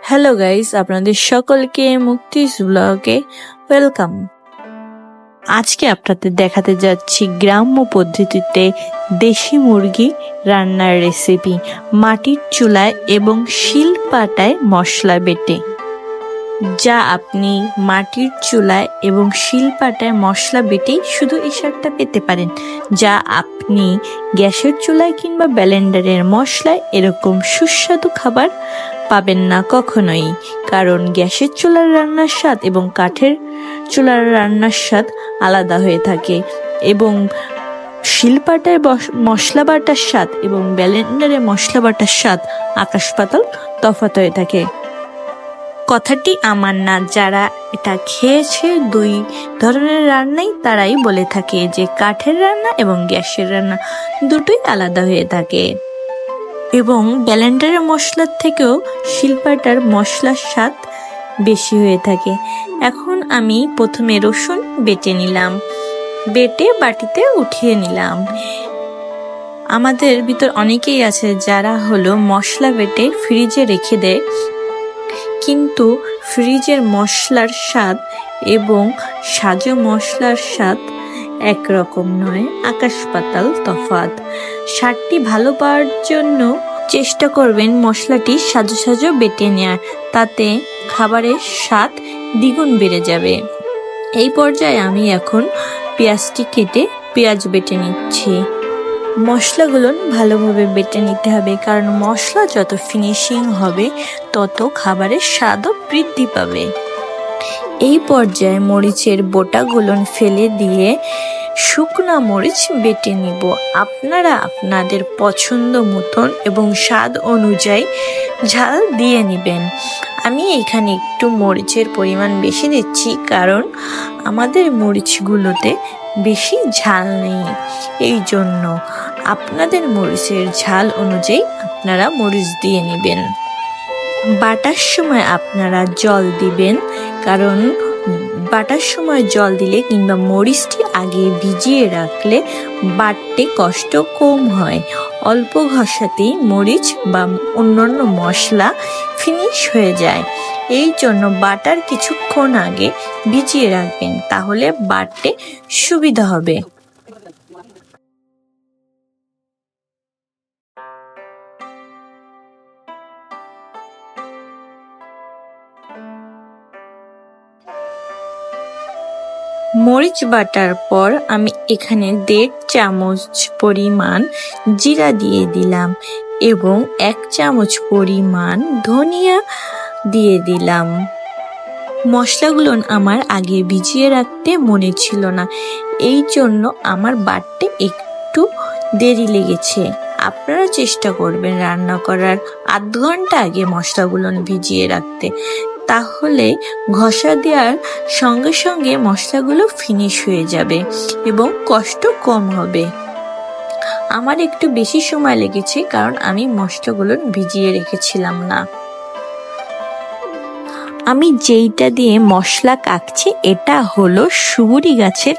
Hello guys, আপনাদের সকলকে মুক্তিস ব্লগে ওয়েলকাম। আজকে আপনাদের দেখাতে যাচ্ছি গ্রাম্য পদ্ধতিতে দেশি মুরগি রান্নার রেসিপি, মাটির চুলায় এবং শিলপাটায় মশলা বেটে। যা আপনি মাটির চুলায় এবং শিলপাটায় মশলা বেটেই শুধু এই স্বাদটা পেতে পারেন, যা আপনি গ্যাসের চুলায় কিংবা ব্লেন্ডারের মশলায় এরকম সুস্বাদু খাবার পাবেন না কখনোই। কারণ গ্যাসের চুলার রান্নার স্বাদ এবং কাঠের চুলার রান্নার স্বাদ আলাদা হয়ে থাকে, এবং শিলপাটায় মশলা বাটার স্বাদ এবং ব্লেন্ডারে মশলা বাটার স্বাদ আকাশ পাতাল তফাৎ হয়ে থাকে। কথাটি আমার না, যারা এটা খেয়েছে দুই ধরনের রান্নাই তারাই বলে থাকে যে কাঠের রান্না এবং গ্যাসের রান্না দুটোই আলাদা হয়ে থাকে, এবং ব্লেন্ডারের মশলার থেকেও শিলপাটার মশলার স্বাদ বেশি হয়ে থাকে। এখন আমি প্রথমে রসুন বেটে নিলাম, বেটে বাটিতে উঠিয়ে নিলাম। আমাদের ভিতর অনেকেই আছে যারা মশলা বেটে ফ্রিজে রেখে দেয়, কিন্তু ফ্রিজের মশলার স্বাদ এবং সাজো মশলার স্বাদ একরকম নয়, আকাশ পাতাল তফাৎ। স্বাদটি ভালো পাওয়ার জন্য চেষ্টা করবেন মশলাটি সাজো সাজো বেটে নেওয়ার, তাতে খাবারের স্বাদ দ্বিগুণ বেড়ে যাবে। এই পর্যায়ে আমি এখন পেঁয়াজটি কেটে পেঁয়াজ বেটে নিচ্ছি। মশলাগুলো ভালোভাবে বেটে নিতে হবে, কারণ মশলা যত ফিনিশিং হবে তত খাবারের স্বাদও বৃদ্ধি পাবে। এই পর্যায়ে মরিচের বোটাগুলো ফেলে দিয়ে শুকনা মরিচ বেটে নিব। আপনারা আপনাদের পছন্দ মতন এবং স্বাদ অনুযায়ী ঝাল দিয়ে নেবেন। আমি এখানে একটু মরিচের পরিমাণ বেশি দিচ্ছি, কারণ আমাদের মরিচগুলোতে বেশি ঝাল নেই। এই জন্য আপনাদের মরিচের ঝাল অনুযায়ী আপনারা মরিচ দিয়ে নেবেন। বাটার সময় আপনারা জল দিবেন, কারণ বাটার সময় জল দিলে কিংবা মরিচটি আগে ভিজিয়ে রাখলে বাটতে কষ্ট কম হয়। অল্প ঘষাতেই মরিচ বা অন্যান্য মশলা ফিনিশ হয়ে যায়। এই জন্য বাটার কিছুক্ষণ আগে ভিজিয়ে রাখবেন, তাহলে বাটতে সুবিধা হবে। মরিচ বাটার পর আমি এখানে 1.5 চামচ পরিমাণ জিরা দিয়ে দিলাম এবং 1 চামচ পরিমাণ ধনিয়া দিয়ে দিলাম। মশলাগুলো আমার আগে ভিজিয়ে রাখতে মনে ছিল না, এই জন্য আমার বাটতে একটু দেরি লেগেছে। আপনারা চেষ্টা করবেন রান্না করার আধ ঘন্টা আগে মশলাগুলো ভিজিয়ে রাখতে, তাহলে ঘষা দেওয়ার সঙ্গে সঙ্গে মশলাগুলো ফিনিশ হয়ে যাবে এবং কষ্ট কম হবে। আমার একটু বেশি সময় লেগেছে, কারণ আমি মশলাগুলো ভিজিয়ে রেখেছিলাম না। আমি যেইটা দিয়ে মশলা কাটছি এটা সুবুরি গাছের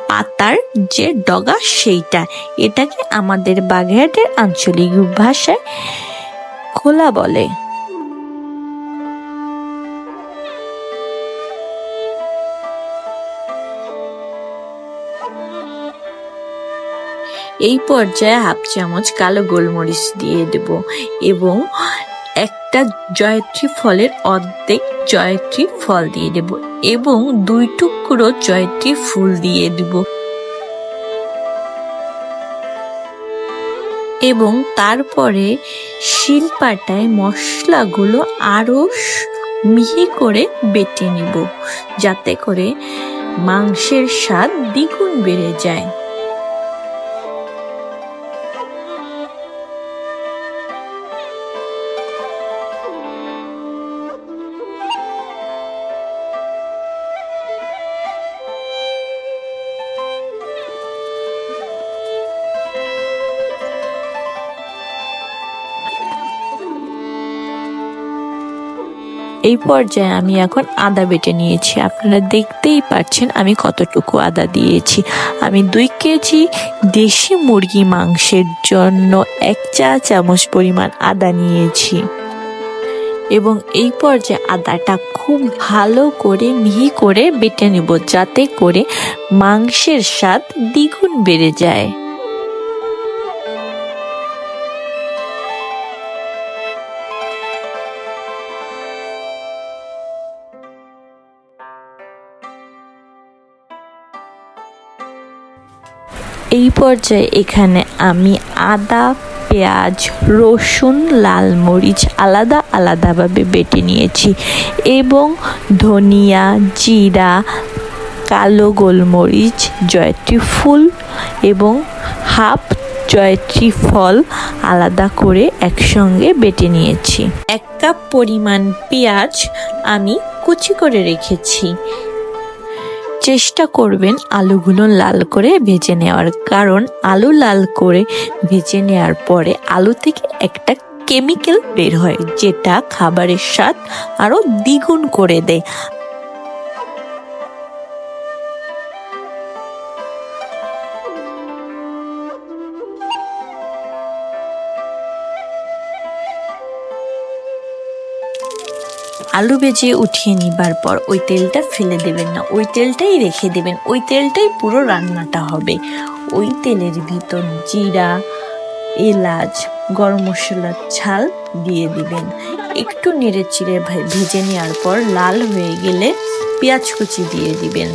পাতার যে ডগা, সেইটা। এটাকে আমাদের বাগেরহাটের আঞ্চলিক ভাষায় খোলা বলে। এই পর্যায়ে 1/2 চামচ কালো গোলমরিচ দিয়ে দেব এবং একটা জয়ত্রী ফলের অর্ধেক জয়ত্রী ফল দিয়ে দেব এবং 2 টুকরো জয়ত্রী ফুল দিয়ে দেব, এবং তারপরে শিলপাটায় মশলাগুলো আরো মিহি করে বেটে নিব, যাতে করে মাংসের স্বাদ দ্বিগুণ বেড়ে যায়। এই পর্যায়ে আমি এখন আদা বেটে নিয়েছি। আপনারা দেখতেই পাচ্ছেন আমি কতটুকু আদা দিয়েছি। আমি 2 কেজি দেশি মুরগি মাংসের জন্য 1 চা চামচ পরিমাণ আদা নিয়েছি। এবং এই পর্যায়ে আদাটা খুব ভালো করে মিহি করে বেটে নেব, যাতে করে মাংসের স্বাদ দ্বিগুণ বেড়ে যায়। এই পর্যায়ে এখানে আমি আদা, পেঁয়াজ, রসুন, লাল মরিচ আলাদা আলাদাভাবে বেটে নিয়েছি এবং ধনিয়া, জিরা, কালো গোলমরিচ, জয়ত্রী ফুল এবং হাফ জয়ত্রী ফল আলাদা করে একসঙ্গে বেটে নিয়েছি। 1 কাপ পরিমাণ পেঁয়াজ আমি কুচি করে রেখেছি। চেষ্টা করবেন আলুগুলো লাল করে ভেজে নেওয়ার, কারণ আলু লাল করে ভেজে নেওয়ার পরে আলু থেকে একটা কেমিক্যাল বের হয়, যেটা খাবারের স্বাদ আরো দ্বিগুণ করে দেয়। আলু ভেজে উঠিয়ে নিবার পর ওই তেলটা ফেলে দেবেন না, ওই তেলটাই রেখে দেবেন, ওই তেলটাই পুরো রান্নাটা হবে। ওই তেলের ভিতর জিরা, এলাচ, গরম মশলার ঝাল দিয়ে দিবেন। একটু নেড়ে চিড়ে ভেজে নেওয়ার পর লাল হয়ে গেলে পেঁয়াজ কুচি দিয়ে দিবেন।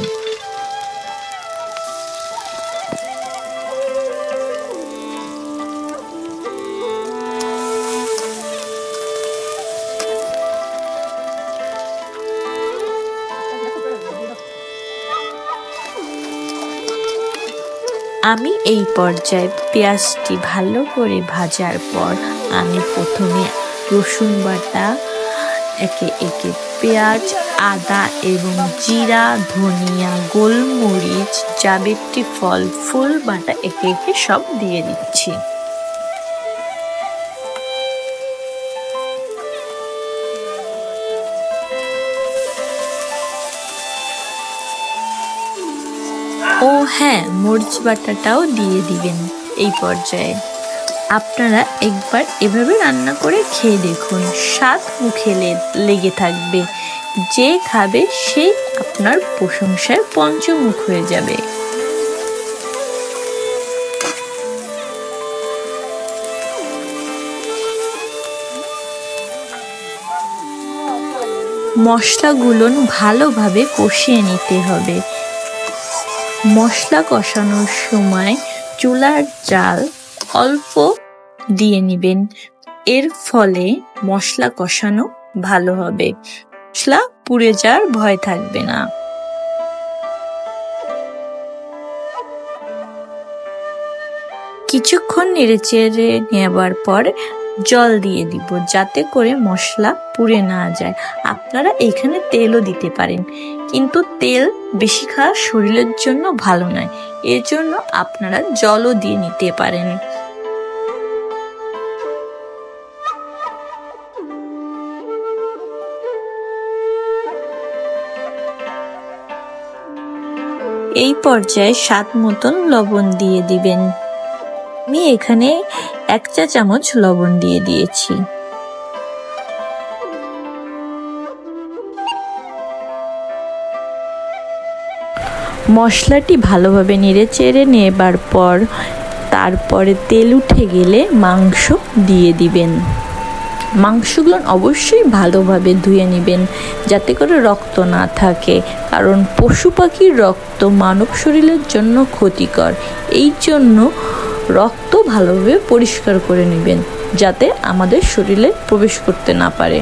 আমি এই পর্যায়ে পেঁয়াজটি ভালো করে ভাজার পর আমি প্রথমে রসুন বাটা, একে একে পেঁয়াজ, আদা এবং জিরা, ধনিয়া, গোলমরিচ, জাবিত্রী ফল, ফুল বাটা একে একে সব দিয়ে দিচ্ছি। ও হ্যাঁ, মরিচ বাটাটাও দিয়ে দিবেন এই পর্যায়ে। আপনারা একবার এভাবে রান্না করে খেয়ে দেখুন, স্বাদ মুখে লেগে থাকবে। যে খাবে সে আপনার প্রশংসায় পঞ্চমুখ হয়ে যাবে। মশলাগুলো ভালোভাবে কষিয়ে নিতে হবে। মশলা কষানোর সময় চুলার জাল অল্প দিয়ে নেবেন, এর ফলে মশলা কষানো ভালো হবে, মশলা পুড়ে যাওয়ার ভয় থাকবে না। কিছুক্ষণ নেড়েচেড়ে নেবার পর জল দিয়ে দিব, যাতে করে মশলা পুড়ে না যায়। আপনারা এখানে তেলও দিতে পারেন, কিন্তু তেল বেশি খাওয়া শরীরের জন্য ভালো নয়, এর জন্য আপনারা জলও দিয়ে নিতে পারেন। এই পর্যায়ে স্বাদ মতন লবণ দিয়ে দিবেন। আমি এখানে 1 চা চামচ লবণ দিয়ে দিয়েছি। মশলাটি ভালোভাবে নেড়ে চেড়ে নেবার পর তারপরে তেল উঠে গেলে মাংস দিয়ে দিবেন। মাংসগুলো অবশ্যই ভালোভাবে ধুয়ে নেবেন, যাতে করে রক্ত না থাকে, কারণ পশু পাখির রক্ত মানব শরীরের জন্য ক্ষতিকর। এই জন্য রক্ত ভালোভাবে পরিষ্কার করে নেবেন, যাতে আমাদের শরীরে প্রবেশ করতে না পারে।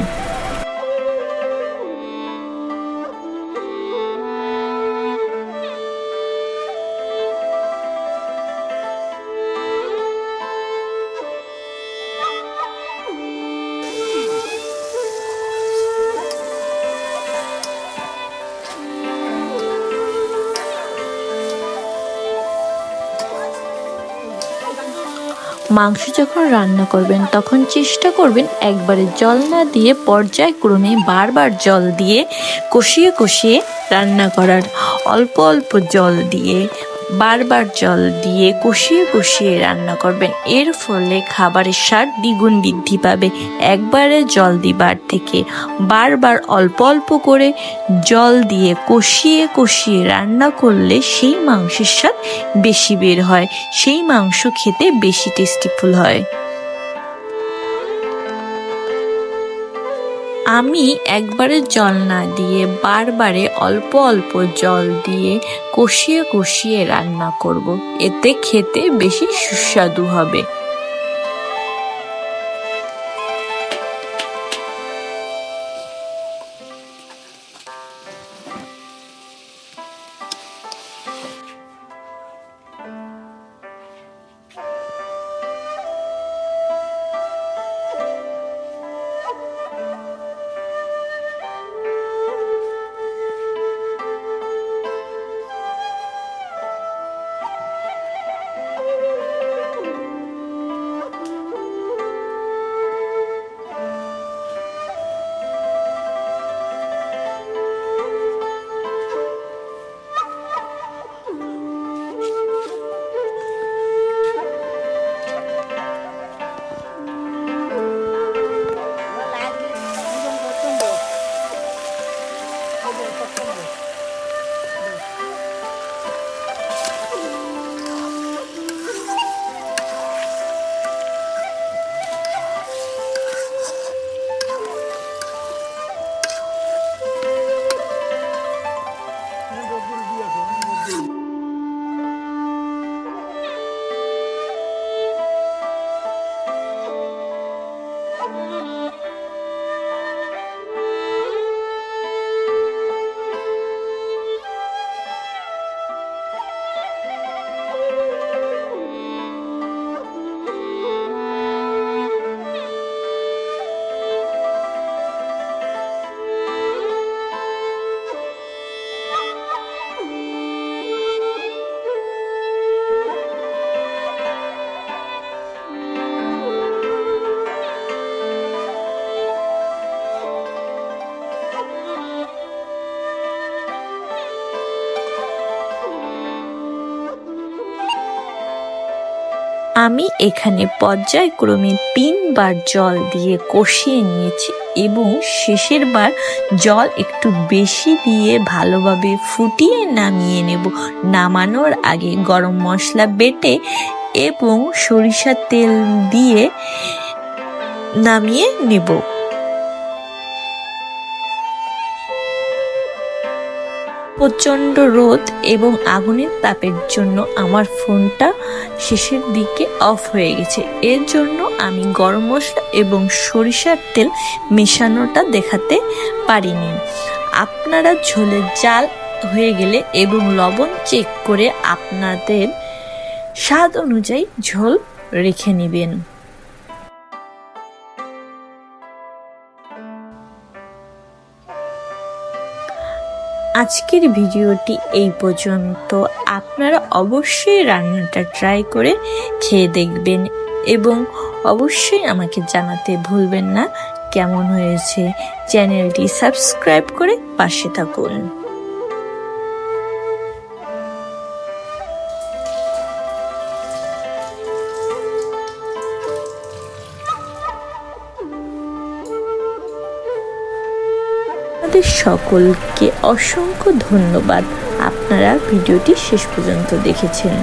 মাংস যখন রান্না করবেন তখন চেষ্টা করবেন একবারে জল না দিয়ে পর্যায়ক্রমে বারবার জল দিয়ে কষিয়ে কষিয়ে রান্না করার। অল্প অল্প জল দিয়ে বারবার জল দিয়ে কষিয়ে কষিয়ে রান্না করবেন। এর ফলে খাবারের স্বাদ দ্বিগুণ বৃদ্ধি পাবে। একবারে জল দিবার থেকে বারবার অল্প অল্প করে জল দিয়ে কষিয়ে কষিয়ে রান্না করলে সেই মাংসের স্বাদ বেশি বের হয়, সেই মাংস খেতে বেশি টেস্টিফুল হয়। আমি একবারে জল না দিয়ে বারবারে অল্প অল্প জল দিয়ে কষিয়ে কষিয়ে রান্না করব, এতে খেতে বেশি সুস্বাদু হবে। আমি এখানে পর্যায়ক্রমে 3 বার জল দিয়ে কষিয়ে নিয়েছি এবং শেষের বার জল একটু বেশি দিয়ে ভালোভাবে ফুটিয়ে নামিয়ে নেব। নামানোর আগে গরম মশলা বেটে এবং সরিষার তেল দিয়ে নামিয়ে নেব। প্রচণ্ড রোদ এবং আগুনের তাপের জন্য আমার ফোনটা শেষের দিকে অফ হয়ে গেছে, এর জন্য আমি গরম মশলা এবং সরিষার তেল মেশানোটা দেখাতে পারিনি। আপনারা ঝোলের জাল হয়ে গেলে এবং লবণ চেক করে আপনাদের স্বাদ অনুযায়ী ঝোল রেখে নেবেন। আজকের ভিডিওটি এই পর্যন্ত। আপনারা অবশ্যই রান্নাটা ট্রাই করে খেয়ে দেখবেন এবং অবশ্যই আমাকে জানাতে ভুলবেন না কেমন হয়েছে। চ্যানেলটি সাবস্ক্রাইব করে পাশে থাকুন। আপনাদের সকলকে অসংখ্য ধন্যবাদ, আপনারা ভিডিওটি শেষ পর্যন্ত দেখেছেন।